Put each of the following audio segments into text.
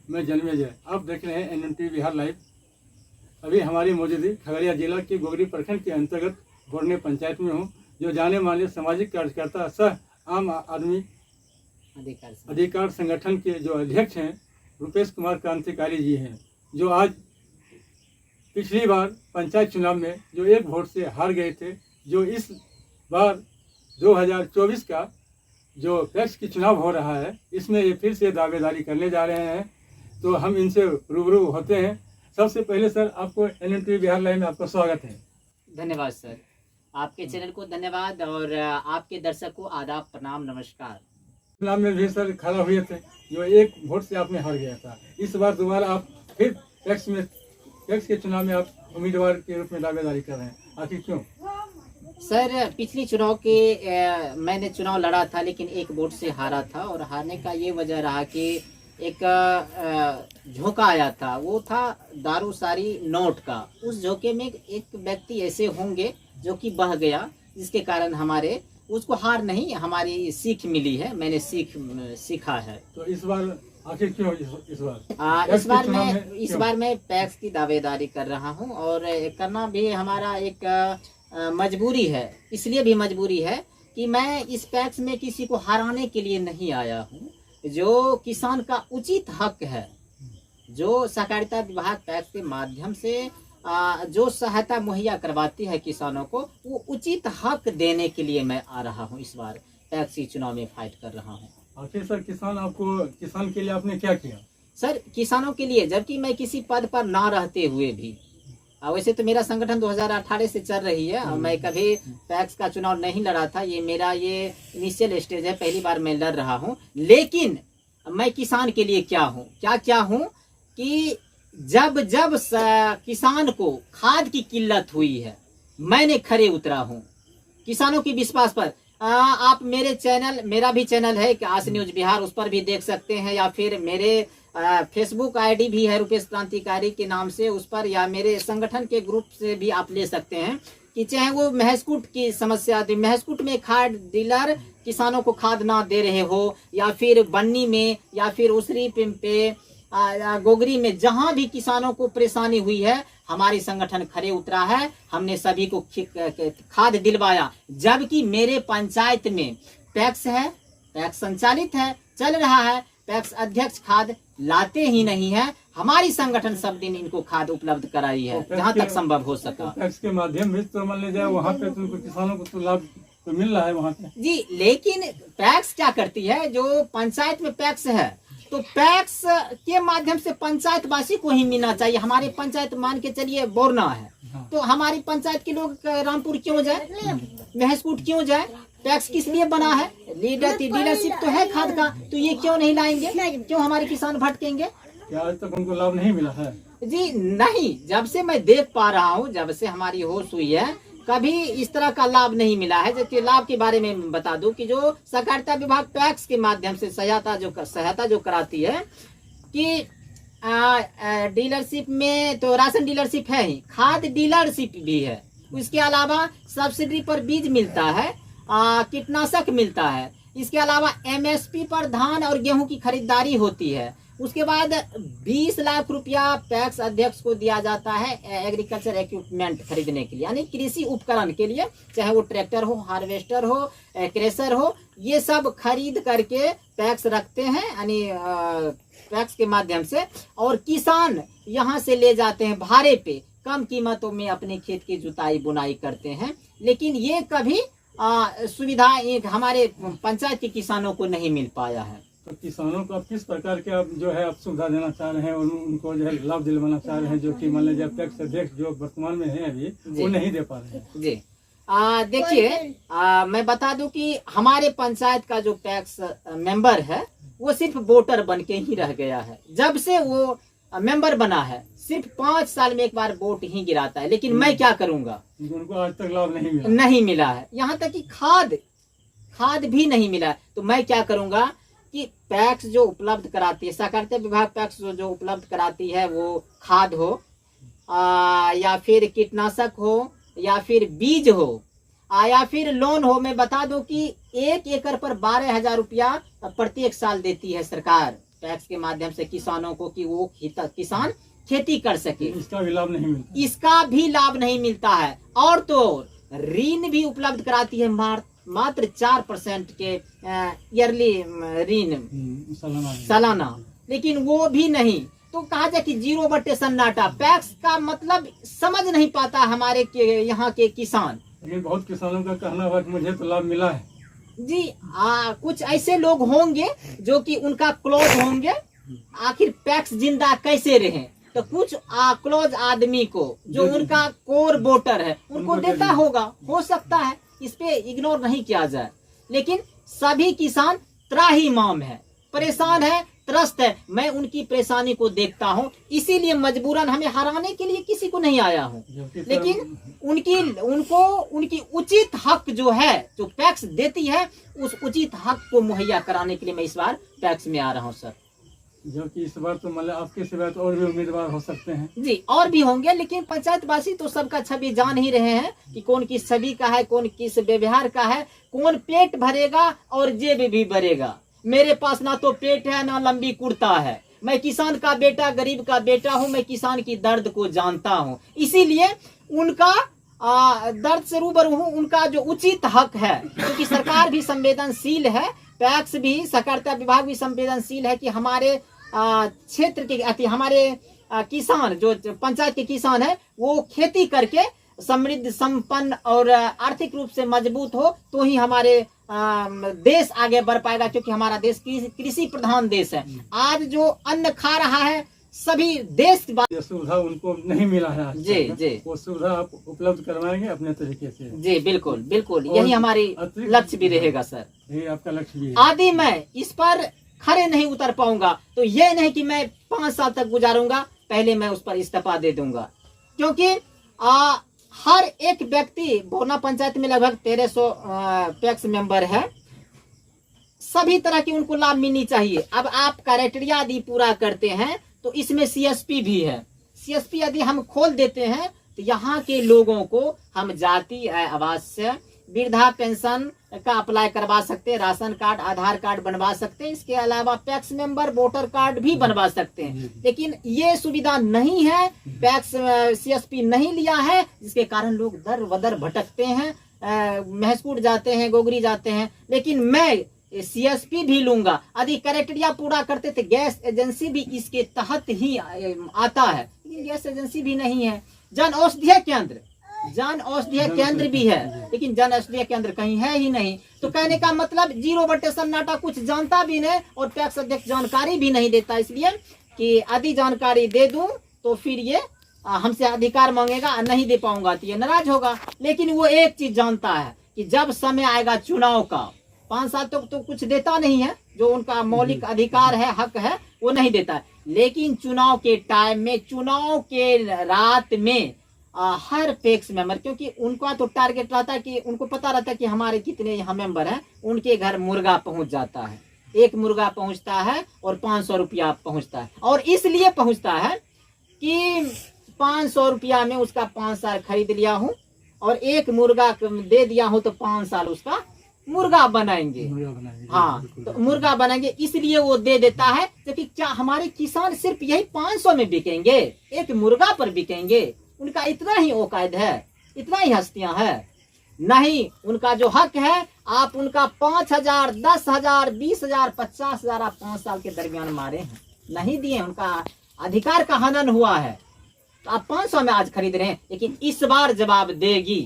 मैं जन्मेजय। आप देख रहे हैं NNT बिहार लाइव। अभी हमारी मौजूदगी खगड़िया जिला के गोगरी प्रखंड के अंतर्गत बोरने पंचायत में हूँ, जो जाने माने सामाजिक कार्यकर्ता सह आम आदमी अधिकार संगठन के जो अध्यक्ष हैं रुपेश कुमार क्रांतिकारी जी हैं, जो आज पिछली बार पंचायत चुनाव में जो 1 वोट से हार गए थे, जो इस बार 2024 का जो पैक्स की चुनाव हो रहा है, इसमें ये फिर से दावेदारी करने जा रहे हैं। तो हम इनसे रूबरू होते हैं। सबसे पहले सर, आपको NNT बिहार लाइव में आपका स्वागत है। धन्यवाद सर, आपके चैनल को धन्यवाद और आपके दर्शक को आदाब, प्रणाम, नमस्कार। चुनाव में भी सर खड़ा हुए थे, जो 1 वोट से आपने हार गया था। इस बार दोबारा आप फिर पैक्स के चुनाव में आप उम्मीदवार के रूप में दावेदारी कर रहे हैं, आखिर क्यों? सर, पिछली चुनाव के मैंने चुनाव लड़ा था, लेकिन 1 वोट से हारा था। और हारने का ये वजह रहा कि एक झोंका आया था, वो था दारूसारी नोट का। उस झोंके में एक व्यक्ति ऐसे होंगे जो कि बह गया, जिसके कारण हमारे उसको हार नहीं, हमारी सीख मिली है। मैंने सीखा है। तो इस बार आखिर क्यों इस बार मैं पैक्स की दावेदारी कर रहा हूं, और करना भी हमारा एक मजबूरी है। इसलिए भी मजबूरी है कि मैं इस पैक्स में किसी को हराने के लिए नहीं आया हूं। जो किसान का उचित हक है, जो सहकारिता विभाग पैक्स के माध्यम से जो सहायता मुहैया करवाती है किसानों को, वो उचित हक देने के लिए मैं आ रहा हूं। इस बार पैक्स की चुनाव में फाइट कर रहा हूं। आखिर सर, किसान के लिए आपने क्या किया? सर, किसानों के लिए, जबकि मैं किसी पद पर ना रहते हुए भी, वैसे तो मेरा संगठन 2018 से चल रही है, मैं कभी पैक्स का चुनाव नहीं लड़ा था। ये मेरा इनिशियल स्टेज है, पहली बार मैं लड़ रहा हूँ। लेकिन मैं किसान के लिए क्या हूँ कि जब किसान को खाद की किल्लत हुई है, मैंने खड़े उतरा हूँ किसानों की विश्वास पर। आप मेरा भी चैनल है कि आस न्यूज बिहार, उस पर भी देख सकते हैं, या फिर मेरे फेसबुक आईडी भी है रुपेश क्रांतिकारी के नाम से, उस पर, या मेरे संगठन के ग्रुप से भी आप ले सकते हैं। कि चाहे वो महसकूट की समस्या थी, महसकूट में खाद डीलर किसानों को खाद ना दे रहे हो, या फिर बन्नी में, या फिर उसरी पे गोगरी में, जहां भी किसानों को परेशानी हुई है, हमारी संगठन खड़े उतरा है। हमने सभी को खाद दिलवाया। जबकि मेरे पंचायत में पैक्स है, पैक्स संचालित है, चल रहा है, पैक्स अध्यक्ष खाद लाते ही नहीं है। हमारी संगठन सब दिन इनको खाद उपलब्ध कराई है, जहां तक संभव हो सका। पैक्स के माध्यम से तो मान लीजिए वहाँ पे तो किसानों को तो लाभ तो मिल रहा है वहाँ पे जी। लेकिन पैक्स क्या करती है, जो पंचायत में पैक्स है, तो पैक्स के माध्यम से पंचायत वासी को ही मिलना चाहिए। हमारी पंचायत मान के चलिए बोरना है, तो हमारी पंचायत के लोग रामपुर क्यों जाए, महसकूट क्यों जाए? पैक्स किस लिए बना है? डीलरशिप तो है खाद का, तो ये क्यों नहीं लाएंगे? क्यों हमारे किसान भटकेंगे? क्या आज तक उनको लाभ नहीं मिला है? जी नहीं, जब से मैं देख पा रहा हूँ, जब से हमारी होश हुई है, कभी इस तरह का लाभ नहीं मिला है। जबकि लाभ के बारे में बता दूं कि जो सहकारिता विभाग पैक्स के माध्यम से सहायता जो कराती है कि डीलरशिप में, तो राशन डीलरशिप है ही, खाद डीलरशिप भी है। इसके अलावा सब्सिडी पर बीज मिलता है, कीटनाशक मिलता है। इसके अलावा MSP पर धान और गेहूं की खरीदारी होती है। उसके बाद 20 लाख रुपया पैक्स अध्यक्ष को दिया जाता है एग्रीकल्चर इक्विपमेंट खरीदने के लिए, यानी कृषि उपकरण के लिए, चाहे वो ट्रैक्टर हो, हार्वेस्टर हो, क्रेशर हो, ये सब खरीद करके पैक्स रखते हैं, यानी पैक्स के माध्यम से। और किसान यहाँ से ले जाते हैं भाड़े पे, कम कीमतों में अपने खेत की जुताई बुनाई करते हैं। लेकिन ये कभी सुविधा हमारे पंचायत के किसानों को नहीं मिल पाया है। तो किसानों को आप किस प्रकार के आप सुविधा देना चाह रहे हैं, और उनको जो है लाभ दिलवाना चाह रहे हैं, जो कि मान लीजिए पैक्स अध्यक्ष जो वर्तमान में है अभी, वो नहीं दे पा रहे हैं? जी देखिए, मैं बता दूं कि हमारे पंचायत का जो पैक्स मेंबर है, वो सिर्फ वोटर बन के ही रह गया है। जब से वो मेंबर बना है, सिर्फ 5 साल में एक बार वोट ही गिराता है। लेकिन मैं क्या करूंगा, उनको आज तक लाभ नहीं मिला है। यहाँ तक कि खाद भी नहीं मिला है। तो मैं क्या करूंगा कि पैक्स जो उपलब्ध कराती है, सहकारिता विभाग पैक्स जो उपलब्ध कराती है, वो खाद हो, या फिर कीटनाशक हो, या फिर बीज हो, या फिर लोन हो। मैं बता दूं कि 1 एकड़ पर 12,000 रुपया प्रत्येक साल देती है सरकार। टैक्स के माध्यम से किसानों को कि वो किसान खेती कर सके, इसका भी लाभ नहीं मिलता, इसका भी लाभ नहीं मिलता है। और तो ऋण भी उपलब्ध कराती है मात्र 4% के ईयरली ऋण सालाना, लेकिन वो भी नहीं। तो कहा जाए कि 0 सन्नाटा, पैक्स का मतलब समझ नहीं पाता हमारे यहाँ के किसान। लेकिन बहुत किसानों का कहना है कि मुझे तो लाभ मिला है जी। कुछ ऐसे लोग होंगे जो कि उनका क्लोज होंगे, आखिर पैक्स जिंदा कैसे रहे, तो कुछ क्लोज आदमी को जो उनका कोर वोटर है उनको देता होगा, हो सकता है, इस पे इग्नोर नहीं किया जाए। लेकिन सभी किसान त्राहिमाम है, परेशान है, त्रस्त है। मैं उनकी परेशानी को देखता हूँ, इसीलिए मजबूरन हमें हराने के लिए किसी को नहीं आया हूँ, लेकिन उनकी उचित हक जो है, जो पैक्स देती है, उस उचित हक को मुहैया कराने के लिए मैं इस बार पैक्स में आ रहा हूँ सर। जो कि इस बार तो मतलब आपके सिवा तो और भी उम्मीदवार हो सकते हैं जी, और भी होंगे, लेकिन पंचायतवासी तो सबका छवि जान ही रहे हैं कि कौन किस छवि का है, कौन किस व्यवहार का है, कौन पेट भरेगा और जेब भी भरेगा। मेरे पास ना तो पेट है ना लंबी कुर्ता है, मैं किसान का बेटा, गरीब का बेटा हूँ, मैं किसान की दर्द को जानता हूँ, इसीलिए उनका दर्द से रूबरू हूँ। उनका जो उचित हक है, क्योंकि सरकार भी संवेदनशील है, पैक्स भी, सहकारिता विभाग भी संवेदनशील है कि हमारे क्षेत्र के हमारे किसान, जो पंचायत के किसान है, वो खेती करके समृद्ध, संपन्न और आर्थिक रूप से मजबूत हो, तो ही हमारे देश आगे बढ़ पाएगा, क्योंकि हमारा देश कृषि प्रधान देश है। आज जो अन्न खा रहा है सभी देश की बात, ये सुविधा उनको नहीं मिला है आज जी तक। जी, वो सुविधा आप उपलब्ध करवाएंगे अपने तरीके से। जी बिल्कुल बिल्कुल, यही हमारी लक्ष्य भी रहेगा सर, यही आपका लक्ष्य भी है। आदि मैं इस पर खड़े नहीं उतर पाऊंगा तो ये नहीं कि मैं 5 साल तक गुजारूंगा, पहले मैं उस पर इस्तीफा दे दूंगा, क्योंकि हर एक व्यक्ति, भोरना पंचायत में लगभग 1300 पैक्स मेंबर है, सभी तरह की उनको लाभ मिलनी चाहिए। अब आप क्राइटेरिया यदि पूरा करते हैं तो इसमें सीएसपी भी है। सीएसपी यदि हम खोल देते हैं तो यहाँ के लोगों को हम जाति आवास, वृद्धा पेंशन का अप्लाई करवा सकते हैं, राशन कार्ड, आधार कार्ड बनवा सकते हैं, इसके अलावा पैक्स मेंबर वोटर कार्ड भी बनवा सकते हैं। लेकिन ये सुविधा नहीं है, पैक्स सीएसपी नहीं लिया है, जिसके कारण लोग दर बदर भटकते हैं, महसकूट जाते हैं, गोगरी जाते हैं। लेकिन मैं सीएसपी भी लूंगा, यदि क्राइटेरिया पूरा करते तो गैस एजेंसी भी इसके तहत ही आता है, लेकिन गैस एजेंसी भी नहीं है। जन औषधीय केंद्र भी है, लेकिन जन औषधीय केंद्र कहीं है ही नहीं। तो कहने का मतलब 0 सन्नाटा, कुछ जानता भी नहीं और पैक्स अध्यक्ष जानकारी भी नहीं देता, इसलिए कि यदि जानकारी दे दूं तो फिर ये हमसे अधिकार मांगेगा, नहीं दे पाऊंगा तो ये नाराज होगा। लेकिन वो एक चीज जानता है कि जब समय आएगा चुनाव का, 5 साल तक तो कुछ देता नहीं है, जो उनका मौलिक अधिकार है, हक है, वो नहीं देता है। लेकिन चुनाव के टाइम में, चुनाव के रात में हर पैक्स मेंबर, क्योंकि उनका तो टारगेट रहता है कि उनको पता रहता है कि हमारे कितने यहाँ मेंबर हैं, उनके घर मुर्गा पहुंच जाता है, एक मुर्गा पहुंचता है और 500 रुपया पहुंचता है। और इसलिए पहुंचता है कि 500 रुपया में उसका 5 साल खरीद लिया हूँ और एक मुर्गा दे दिया हूँ तो 5 साल उसका मुर्गा बनाएंगे। हाँ, तो मुर्गा बनाएंगे, इसलिए वो दे देता है। क्योंकि क्या हमारे किसान सिर्फ यही 500 में बिकेंगे, एक मुर्गा पर बिकेंगे? उनका इतना ही औकात है, इतना ही हस्तियां है? नहीं, उनका जो हक है, आप उनका 5000, 10,000, 20,000, 50,000 आप 5 साल के दरमियान मारे हैं, नहीं दिए, उनका अधिकार का हनन हुआ है। तो आप 500 में आज खरीद रहे हैं, लेकिन इस बार जवाब देगी,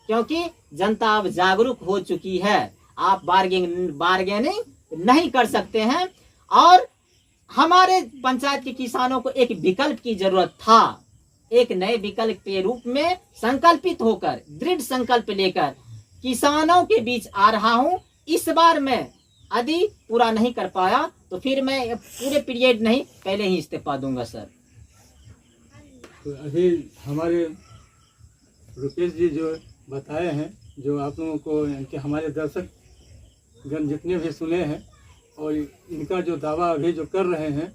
क्योंकि जनता अब जागरूक हो चुकी है। आप बार्गेनिंग नहीं कर सकते हैं। और हमारे पंचायत के किसानों को एक विकल्प की जरूरत था, एक नए विकल्प के रूप में संकल्पित होकर, दृढ़ संकल्प लेकर किसानों के बीच आ रहा हूं। इस बार मैं यदि पूरा नहीं कर पाया तो फिर मैं पूरे पीरियड नहीं, पहले ही इस्तीफा दूंगा सर। तो अभी हमारे रुपेश जी जो बताए हैं, जो आप लोगों को कि हमारे दर्शक गण जितने भी सुने हैं और इनका जो दावा अभी जो कर रहे हैं,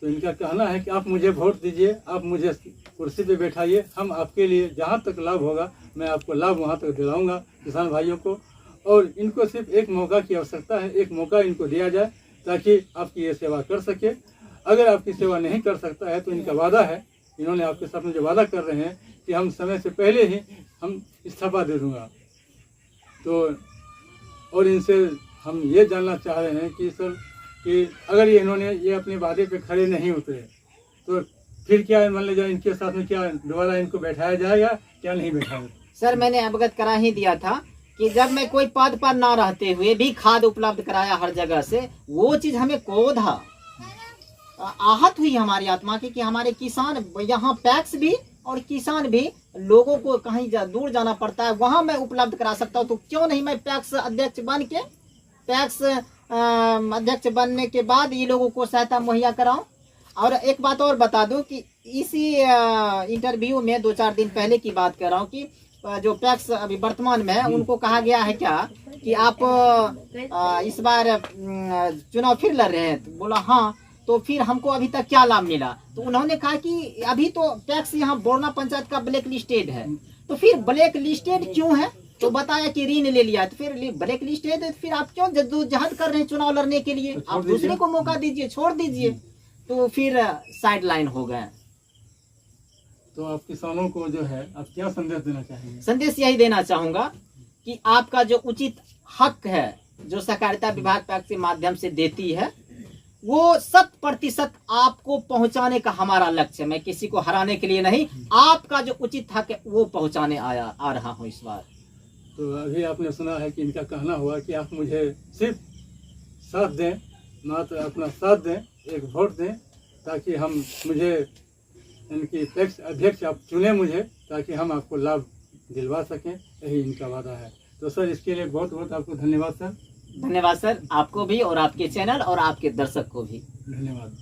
तो इनका कहना है कि आप मुझे वोट दीजिए, आप मुझे कुर्सी पे बैठाइए, हम आपके लिए जहाँ तक लाभ होगा मैं आपको लाभ वहाँ तक दिलाऊंगा किसान भाइयों को। और इनको सिर्फ एक मौका की आवश्यकता है, एक मौका इनको दिया जाए ताकि आपकी ये सेवा कर सके। अगर आपकी सेवा नहीं कर सकता है तो इनका वादा है, इन्होंने आपके सामने जो वादा कर रहे हैं कि हम समय से पहले ही हम इस्तीफा दे दूंगा। तो और इनसे हम ये जानना चाह रहे हैं कि सर कि अगर इन्होंने ये अपने वादे पे खड़े नहीं उतरे तो फिर क्या मान लीजिए इनके साथ में क्या दोबारा इनको बैठाया जाएगा, क्या नहीं बैठाया? सर मैंने अवगत करा ही दिया था कि जब मैं कोई पद पर ना रहते हुए भी खाद उपलब्ध कराया हर जगह से, वो चीज हमें क्रोधा आहत हुई हमारी आत्मा की कि हमारे किसान यहाँ पैक्स भी और किसान भी लोगों को कहीं दूर जाना पड़ता है, वहां मैं उपलब्ध करा सकता हूँ, तो क्यों नहीं मैं पैक्स अध्यक्ष बन के पैक्स अध्यक्ष बनने के बाद ये लोगों को सहायता मुहैया कराऊं। और एक बात और बता दूं कि इसी इंटरव्यू में 2-4 दिन पहले की बात कर रहा हूँ कि जो पैक्स अभी वर्तमान में है उनको कहा गया है क्या कि आप इस बार चुनाव फिर लड़ रहे हैं, तो बोला हाँ, तो फिर हमको अभी तक क्या लाभ मिला? तो उन्होंने कहा कि अभी तो पैक्स यहाँ बोरना पंचायत का ब्लैक लिस्टेड है, तो फिर ब्लैक लिस्टेड क्यों है? तो बताया कि ऋण ले लिया, तो फिर ब्लैक लिस्टेड है, तो फिर आप क्यों जद्दोजहद कर रहे हैं चुनाव लड़ने के लिए? आप दूसरे को मौका दीजिए, छोड़ दीजिए। तो फिर साइड लाइन हो गए। तो आप किसानों को जो है आप क्या संदेश देना चाहेंगे? संदेश यही देना चाहूंगा कि आपका जो उचित हक है जो सहकारिता विभाग पैक्स के माध्यम से देती है, वो 100% आपको पहुंचाने का हमारा लक्ष्य है। मैं किसी को हराने के लिए नहीं, आपका जो उचित हक है वो पहुंचाने आ रहा हूं इस बार। तो अभी आपने सुना है कि इनका कहना हुआ कि आप मुझे सिर्फ साथ दें, मात्र अपना साथ दें, एक वोट दें, ताकि मुझे इनकी पैक्स अध्यक्ष आप चुने मुझे, ताकि हम आपको लाभ दिलवा सकें, यही इनका वादा है। तो सर इसके लिए बहुत बहुत आपको धन्यवाद सर। धन्यवाद सर, आपको भी और आपके चैनल और आपके दर्शक को भी धन्यवाद।